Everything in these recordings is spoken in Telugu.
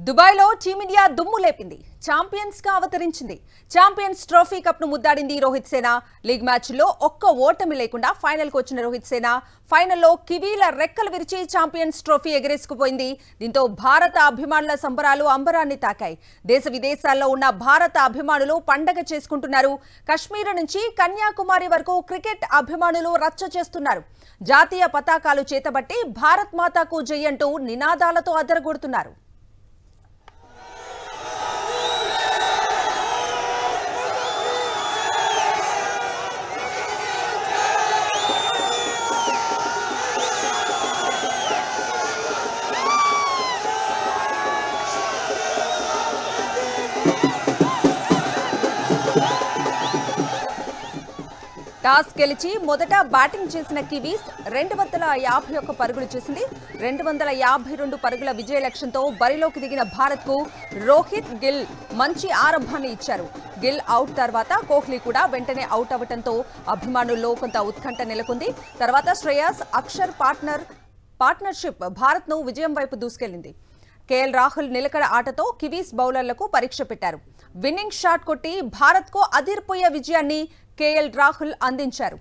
దుబాయ్లో టీమిండియా దుమ్ము లేపింది. ఛాంపియన్స్ గా అవతరించింది. ఛాంపియన్స్ ట్రోఫీ కప్ ను ముద్దాడింది రోహిత్ సేన. లీగ్ మ్యాచ్ లో ఒక్క ఓటమి లేకుండా ఫైనల్ కు వచ్చిన రోహిత్ సేన ఫైనల్లో కివీల రెక్కలు విరిచి ఛాంపియన్స్ ట్రోఫీ ఎగరేసుకుపోయింది. దీంతో భారత అభిమానుల సంబరాలు అంబరాన్ని తాకాయి. దేశ విదేశాల్లో ఉన్న భారత అభిమానులు పండగ చేసుకుంటున్నారు. కశ్మీర్ నుంచి కన్యాకుమారి వరకు క్రికెట్ అభిమానులు రచ్చ చేస్తున్నారు. జాతీయ పతాకాలు చేతబట్టి భారత్ మాతాకు జై అంటూ నినాదాలతో అదరగొడుతున్నారు. టాస్ గెలిచి మొదట బ్యాటింగ్ చేసిన కివీస్ 251 పరుగులు చేసింది. 252 పరుగుల విజయ లక్ష్యంతో బరిలోకి దిగిన భారత్ కు రోహిత్, గిల్ మంచి ఆరంభాన్ని ఇచ్చారు. గిల్ అవుట్ తర్వాత కోహ్లీ కూడా వెంటనే అవుట్ అవ్వడంతో అభిమానుల్లో కొంత ఉత్కంఠ నెలకొంది. తర్వాత శ్రేయస్, అక్షర్ పార్ట్నర్షిప్ భారత్ ను విజయం వైపు దూసుకెళ్లింది. కేఎల్ రాహుల్ నిలకడ ఆటతో కివీస్ బౌలర్లకు పరీక్ష పెట్టారు. విన్నింగ్ షాట్ కొట్టి భారత్ కు అదిరిపోయే విజయాన్ని కేఎల్ రాహుల్ అందించారు.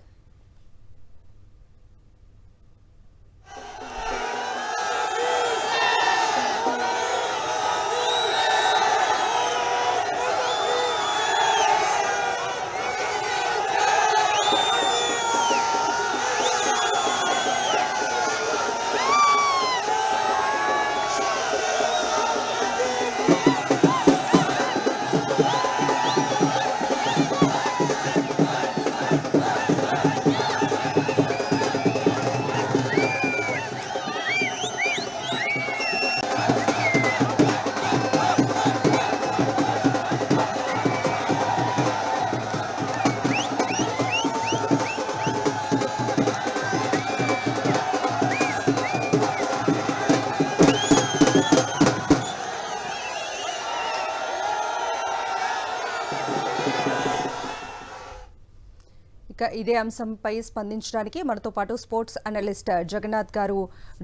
ఇదే అంశంపై స్పందించడానికి మనతో పాటు స్పోర్ట్స్ అనలిస్ట్ జగన్నాథ్ గారు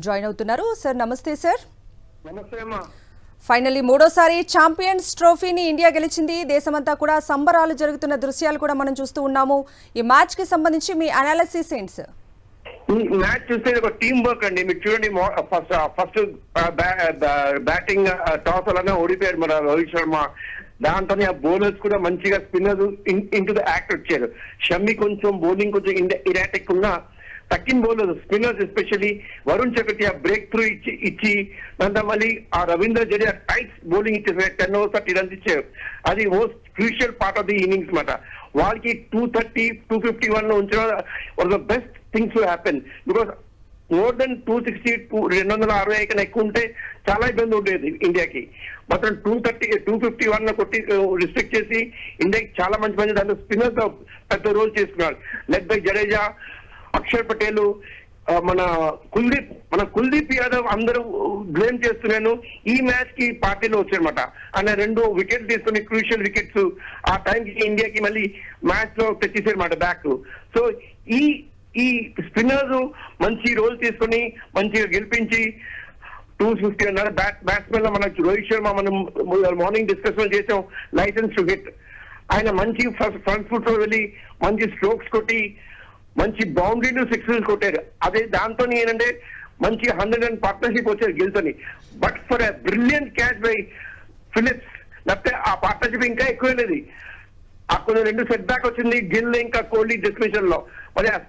జాయిన్ అవుతున్నారు. సార్ నమస్తే. సార్ ఫైనల్లీ మూడోసారి ఛాంపియన్స్ ట్రోఫీని ఇండియా గెలిచింది. దేశమంతా కూడా సంబరాలు జరుగుతున్న దృశ్యాలు కూడా మనం చూస్తూ ఉన్నాము. ఈ మ్యాచ్ కి సంబంధించి మీ అనాలిసిస్ ఏంటి సార్? ఈ మ్యాచ్ చూస్తే ఒక టీమ్ వర్క్ అండి. మీరు చూడండి, ఫస్ట్ బ్యాటింగ్ టాస్ అలానే ఓడిపోయారు మన రోహిత్ శర్మ. దాంతోనే ఆ బౌలర్స్ కూడా మంచిగా స్పిన్నర్స్ ఇంటూ ద యాక్ట్ వచ్చారు. షమ్మి కొంచెం బౌలింగ్ కొంచెం ఇరాటిక్ ఉన్న తక్కిన బౌలర్స్ స్పిన్నర్స్ ఎస్పెషల్లీ వరుణ్ చక్రవర్తి ఆ బ్రేక్ త్రూ ఇచ్చి దాంతో మళ్ళీ ఆ రవీంద్ర జడేజా టైట్ బౌలింగ్ ఇచ్చేసారు. 10 overs 30 runs ఇచ్చారు. అది most crucial part of the innings మాట. వాళ్ళకి 230, 251 లో ఉంచడం one of the best things to happen. Because more than 260, 260 కన్నా ఎక్కువ ఉంటే చాలా ఇబ్బంది ఉండేది ఇండియాకి. మాత్రం 230, 251 లో కొట్టి రిస్ట్రిక్ట్ చేసి ఇండియాకి చాలా మంచి దాంట్లో స్పిన్నర్స్ పెద్ద రోల్ చేసుకున్నారు. లెడ్ బై జడేజా, అక్షర్ పటేల్, మన కుల్దీప్ యాదవ్ అందరూ బ్లేమ్ చేస్తున్నాను. ఈ మ్యాచ్ కి పార్టీలో వచ్చారనమాట. ఆయన 2 వికెట్లు తీసుకుని క్రూషియల్ వికెట్స్ ఆ టైంకి ఇండియాకి మళ్ళీ మ్యాచ్ లో తెచ్చేసారన్నమాట బ్యాక్. సో ఈ స్పిన్నర్స్ మంచి రోల్ తీసుకుని మంచిగా గెలిపించి 250 అన్నారు. బ్యాట్స్మెన్ లో మనకు రోహిత్ శర్మ మనం మార్నింగ్ డిస్కషన్ చేసాం, లైసెన్స్ టు హిట్. ఆయన మంచి ఫ్రంట్ ఫుట్ లో వెళ్ళి మంచి స్ట్రోక్స్ కొట్టి మంచి బౌండరీలు 6 కొట్టారు. అదే దాంతో ఏంటంటే మంచి 100 run పార్ట్నర్షిప్ వచ్చారు గిల్తోని. But for a brilliant catch by Philips లేకపోతే ఆ పార్ట్నర్షిప్ ఇంకా ఎక్కువైనది. ఆ కొన్ని 2 సెట్ బ్యాక్ వచ్చింది గిల్ ఇంకా కోహ్లీ డిస్మిషన్ లో.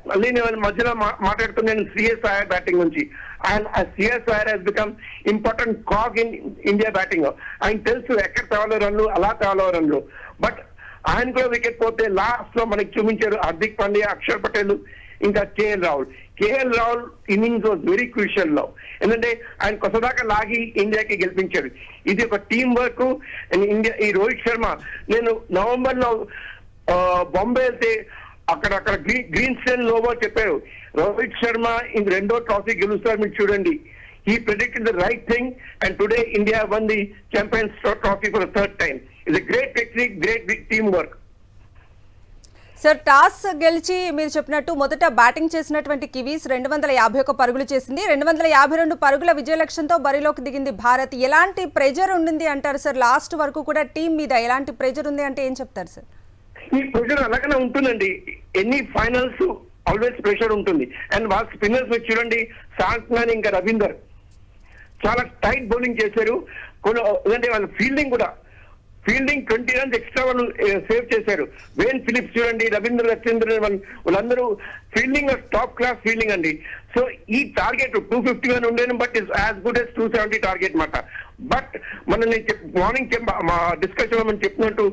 మళ్ళీ నేను మధ్యలో మాట్లాడుతున్నాను సిఎస్ అయ్యర్ బ్యాటింగ్ నుంచి. And C S Iyer he's become important cog in India batting. ఆయన తెలుసు ఎక్కడ తేవాలో రన్లు, అలా తేవాలో రన్లు. బట్ ఆయన కూడా వికెట్ పోతే లాస్ట్ లో మనకి చూపించారు హార్దిక్ పాండ్యా, అక్షర్ పటేల్ ఇంకా KL Rahul innings was very crucial లో. ఎందుకంటే ఆయన కొసదాకా లాగి ఇండియాకి గెలిపించాడు. ఇది ఒక టీమ్ వర్క్. ఇండియా ఈ రోహిత్ శర్మ, నేను నవంబర్ లో బాంబే వెళ్తే అక్కడ గ్రీన్ స్టేన్ లోవర్ చెప్పారు రోహిత్ శర్మ ఇది 2వ ట్రోఫీ గెలుస్తారు మీరు చూడండి. He predicted the right thing, and today India won the Champions Trophy for the 3rd time. It's a great technique, great big teamwork. Sir toss గెలిచి మీరు చెప్పినట్టు మొదట బ్యాటింగ్ చేసినటువంటి కివీస్ 251 పరుగులు చేసింది. 252 పరుగుల విజయ లక్ష్యంతో బరిలోకి దిగింది భారత్. ఎలాంటి ప్రెజర్ ఉండింది అంటారు సార్? లాస్ట్ వరకు కూడా టీం మీద ఎలాంటి ప్రెజర్ ఉంది అంటే ఏం చెప్తారు సార్? ఈ ప్రెషర్ అలాగనే ఉంటుందండి. ఎన్ని ఫైనల్స్ ఆల్వేస్ ప్రెషర్ ఉంటుంది. అండ్ వాళ్ళ స్పిన్నర్స్ మీరు చూడండి, సాంట్నాని ఇంకా రవీందర్ చాలా టైట్ బౌలింగ్ చేశారు. ఎందుకంటే వాళ్ళ ఫీల్డింగ్ 20 రన్స్ ఎక్స్ట్రా వాళ్ళు సేవ్ చేశారు. వేన్ ఫిలిప్స్ చూడండి, రవీంద్ర లక్ష్మీంద్రన్ వాళ్ళందరూ ఫీల్డింగ్ టాప్ క్లాస్ ఫీల్డింగ్ అండి. సో ఈ టార్గెట్ 251 ఉండేను, but is as good as 270 target మాట. బట్ మార్నింగ్ మా డిస్కషన్ లో మనం చెప్పినట్టు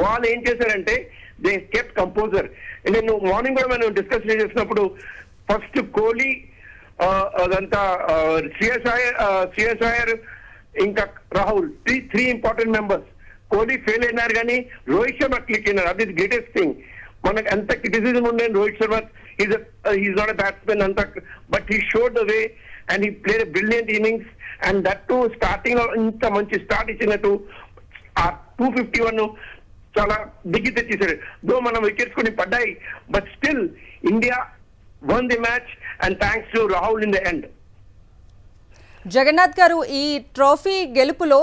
వాళ్ళు ఏం చేశారంటే దే కెప్ట్ కంపోజర్. నేను మార్నింగ్ కూడా మనం డిస్కస్ చేసినప్పుడు ఫస్ట్ కోహ్లీ అదంతా శ్రేయస్ అయ్యర్ ఇంకా Rahul three important members. Kohli fail అయినారు కానీ రోహిత్ శర్మ క్లిక్ అయినారు. అది గ్రేటెస్ట్ థింగ్. మనకు ఎంత క్రిటిసిజం ఉండే Rohit Sharma is not a batsmen అంత, but he showed the way and he played a brilliant innings. And that to starting లో ఇంత మంచి స్టార్ట్ ఇచ్చినట్టు ఆ 251 చాలా దిగ్గి తెచ్చేసారు. దో మనం వికెట్స్ కొన్ని పడ్డాయి, but still India won the match and thanks to Rahul in the end. Jagannath garu, ఈ ట్రోఫీ గెలుపులో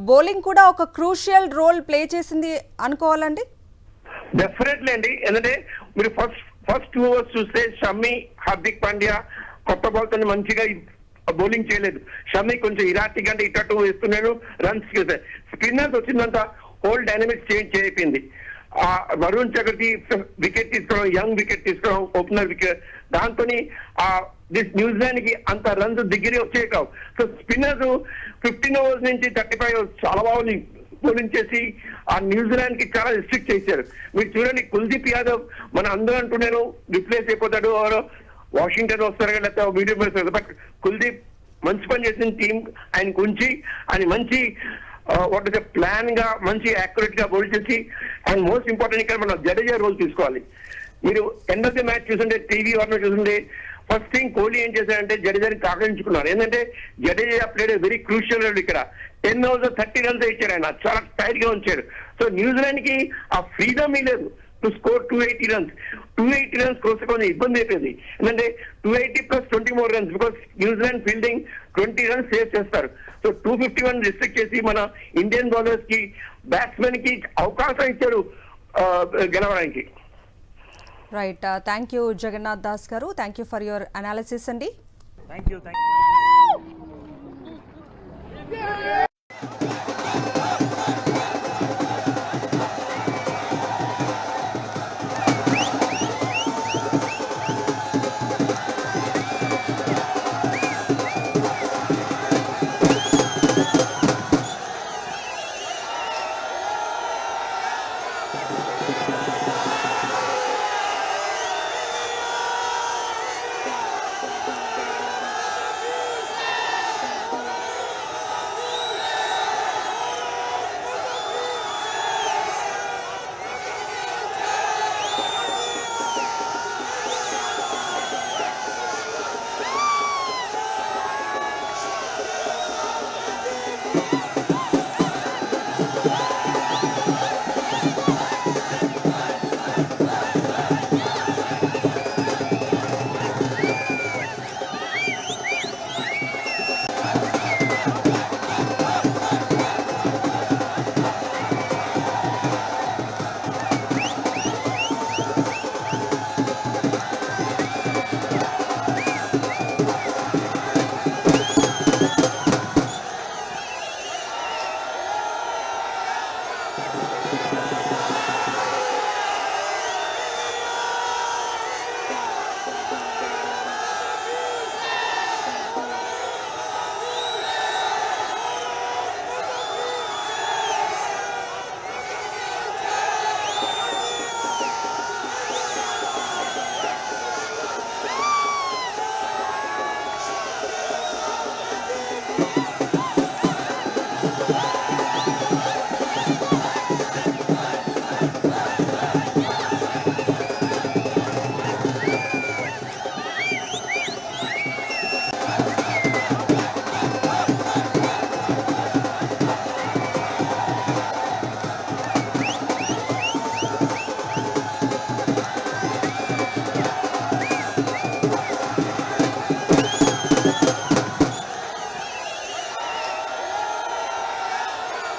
బౌలింగ్ కూడా ఒక క్రూషియల్ రోల్ ప్లే చేసింది అనుకోవాలండి. డెఫినెట్లీ అండి. ఎందుకంటే మీరు ఫస్ట్ 2 ఓవర్స్ చూస్తే షమ్మి, హార్దిక్ పాండ్యా కొత్త బాల్ తో మంచిగా బౌలింగ్ చేయలేదు. షమ్మి కొంచెం ఇరాటిక్ అంటే ఇటు వేస్తున్నాడు, రన్స్ చేశారు. స్పిన్నర్స్ వచ్చిందంతా హోల్ డైనమిక్స్ చేంజ్ అయిపోయింది. వరుణ్ చక్రవర్తి వికెట్ తీసుకోవడం, యంగ్ వికెట్ తీసుకోవడం, ఓపెనర్ వికెట్, దాంతో న్యూజిలాండ్ కి అంత రన్స్ దగ్గరే వచ్చే కావు. సో స్పిన్నర్స్ 15 ఓవర్స్ నుంచి 35 ఓవర్స్ చాలా బాగుంది బౌలింగ్ చేసి ఆ న్యూజిలాండ్ కి చాలా రిస్ట్రిక్ట్ చేశారు. మీరు చూడండి, కుల్దీప్ యాదవ్ మన అందరూ అంటున్నారు రిప్లేస్ అయిపోతాడు, వాషింగ్టన్ వస్తారు కదా మీడియం వస్తారు. బట్ కుల్దీప్ మంచి పని చేసిన టీం ఆయనకు ఉంచి ఆయన మంచి వాట్ ఇస్ ప్లాన్ గా మంచి యాక్యురేట్ గా బౌల్ చేసి, అండ్ మోస్ట్ ఇంపార్టెంట్ ఇక్కడ మనం జడేజా రోల్ తీసుకోవాలి. మీరు ఎండ్ ఆఫ్ ది మ్యాచ్ చూస్తుంటే టీవీ వారిలో చూస్తుంటే ఫస్ట్ థింగ్ కోహ్లీ ఏం చేశారంటే జడేజాని ఆక్రమించుకున్నారు. ఏంటంటే Jadeja played very crucial role. ఇక్కడ 10 overs 30 runs ఇచ్చారు. ఆయన చాలా టైట్ గా ఉంచారు. సో న్యూజిలాండ్ కి ఆ ఫ్రీడమ్ లేదు టు స్కోర్ 280 runs. 280 runs కోసం కొంచెం ఇబ్బంది అయిపోయింది. ఎందుకంటే 280 + 20 more runs because New Zealand fielding 20 runs save చేస్తారు. సో 251 రిస్ట్రిక్ట్ చేసి మన ఇండియన్ బౌలర్స్ కి, బ్యాట్స్మెన్ కి అవకాశం ఇచ్చారు గెలవడానికి. Right, thank you Jagannath Das గారు. Thank you for your analysis అండి. Thank you.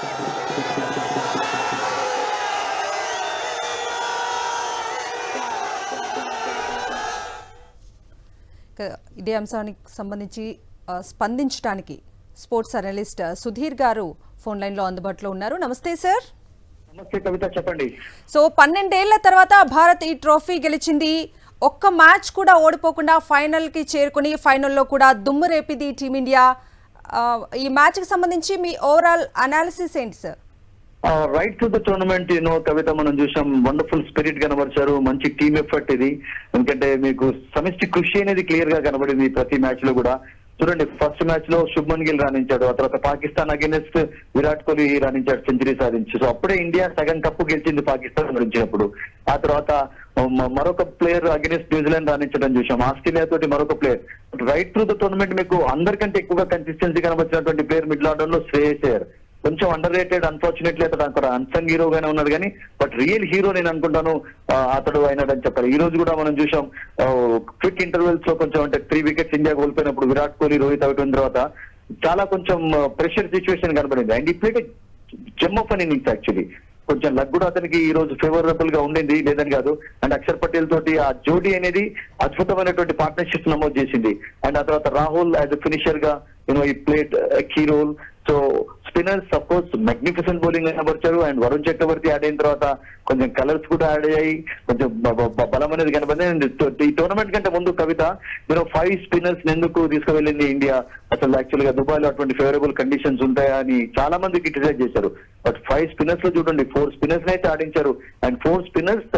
ఇదే అంశానికి సంబంధించి స్పందించడానికి స్పోర్ట్స్ అనలిస్ట్ సుధీర్ గారు ఫోన్ లైన్లో అందుబాటులో ఉన్నారు. నమస్తే సార్. నమస్తే కవిత, చెప్పండి. సో 12 ఏళ్ల తర్వాత భారత్ ఈ ట్రోఫీ గెలిచింది. ఒక్క మ్యాచ్ కూడా ఓడిపోకుండా ఫైనల్కి చేరుకుని ఫైనల్లో కూడా దుమ్ము రేపిది టీమిండియా. ఈ మ్యాచ్కి సంబంధించి మీ ఓవరాల్ అనాలిసిస్ ఏంటి sir? Right to the tournament Kavitha, మనం చూసాం వండర్ఫుల్ స్పిరిట్ కనబరిచారు, మంచి టీమ్ ఎఫర్ట్ ఇది. ఎందుకంటే మీకు సమిష్టి కృషి అనేది క్లియర్ గా కనబడింది ప్రతి మ్యాచ్ లో కూడా. చూడండి, ఫస్ట్ మ్యాచ్ లో శుభ్మన్ గిల్ రాణించాడు, ఆ తర్వాత పాకిస్తాన్ అగేనెస్ట్ విరాట్ కోహ్లీ రాణించాడు, సెంచరీ సాధించి. సో అప్పుడే ఇండియా సగం కప్పు గెలిచింది పాకిస్తాన్ గెలిచినప్పుడు. ఆ తర్వాత మరొక ప్లేయర్ అగేనెస్ట్ న్యూజిలాండ్ రాణించడం చూసాం, ఆస్ట్రేలియా తోటి మరొక player. Right through the tournament మీకు అందరికంటే ఎక్కువగా కన్సిస్టెన్సీ కనబరిచినటువంటి ప్లేయర్ మిడిల్ ఆర్డర్ లో శ్రేయస్ అయ్యర్. కొంచెం అండర్ రేటెడ్, అన్ఫార్చునేట్లీ అతడు అక్కడ అన్సంగ్ హీరోగానే ఉన్నాడు, కానీ బట్ రియల్ హీరో నేను అనుకుంటాను అతడు అయినాడని చెప్పాలి. ఈ రోజు కూడా మనం చూసాం క్విక్ ఇంటర్వెల్స్ లో కొంచెం అంటే 3 వికెట్స్ ఇండియా కోల్పోయినప్పుడు విరాట్ కోహ్లీ, రోహిత్ అవుట్ అయిన తర్వాత చాలా కొంచెం ప్రెషర్ సిచ్యువేషన్ కనబడింది. అండ్ ఈ played gem of an innings actually. కొంచెం లక్ కూడా అతనికి ఈ రోజు ఫేవరబుల్ గా ఉండింది, లేదని కాదు. అండ్ అక్షర్ పటేల్ తోటి ఆ జోడీ అనేది అద్భుతమైనటువంటి పార్ట్నర్షిప్ నమోదు చేసింది. అండ్ ఆ తర్వాత రాహుల్ యాజ్ ఫినిషర్ గా ఈ played key role. So spinners of course magnificent bowling కనబరిచారు. అండ్ వరుణ్ చక్రవర్తి యాడ్ అయిన తర్వాత కొంచెం కలర్స్ కూడా యాడ్ అయ్యాయి, కొంచెం బలం అనేది కనబడింది. ఈ టోర్నమెంట్ కంటే ముందు కవిత 5 స్పిన్నర్స్ ఎందుకు తీసుకువెళ్ళింది ఇండియా? అసలు యాక్చువల్ గా దుబాయ్ లో అటువంటి ఫేవరబుల్ కండిషన్స్ ఉంటాయా అని చాలా మంది క్రిటిసైజ్ చేశారు. బట్ 5 స్పిన్నర్స్ లో చూడండి, 4 స్పిన్నర్స్ అయితే ఆడించారు. And 4 spinners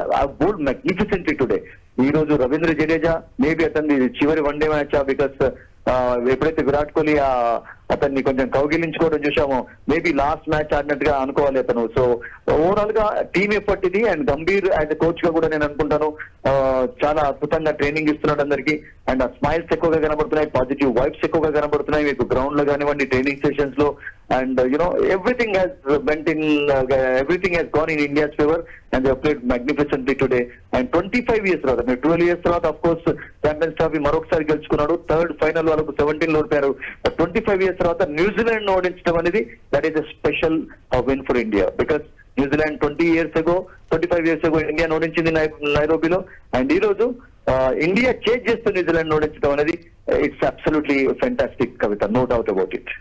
bowled magnificently today. ఈ రోజు రవీంద్ర జడేజా మేబీ అతన్ని చివరి వన్డే మ్యాచ్ బికాస్ ఎప్పుడైతే విరాట్ కోహ్లీ అతన్ని కొంచెం కౌగిలించుకోవడం చూసామో, మేబీ లాస్ట్ మ్యాచ్ ఆడినట్టుగా అనుకోవాలి అతను. సో ఓవరాల్ గా టీమ్ ఎఫర్ట్ ఇది. అండ్ గంభీర్ యాజ్ కోచ్ గా కూడా నేను అనుకుంటాను చాలా అద్భుతంగా ట్రైనింగ్ ఇస్తున్నాడు అందరికి. అండ్ ఆ స్మైల్స్ ఎక్కువగా కనబడుతున్నాయి, పాజిటివ్ వైబ్స్ ఎక్కువగా కనబడుతున్నాయి మీకు గ్రౌండ్ లో కానివ్వండి, ట్రైనింగ్ సెషన్స్ లో. And everything has gone in India's favor and they have played magnificently today. And 25 years తర్వాత, 12 years తర్వాత of course ఛాంపియన్స్ ట్రోఫీ మరొకసారి గెలుచుకున్నాడు. థర్డ్ ఫైనల్ వాళ్ళకు 17 లో ఓడిపోయారు. 25 years తర్వాత న్యూజిలాండ్ ఓడించడం అనేది that is a special win for India. Because New Zealand 25 years ago India ఓడించింది నైరోబీలో. అండ్ ఈ రోజు ఇండియా చేజ్ చేస్తూ న్యూజిలాండ్ ఓడించడం అనేది it's absolutely fantastic Kavitha, no doubt about it.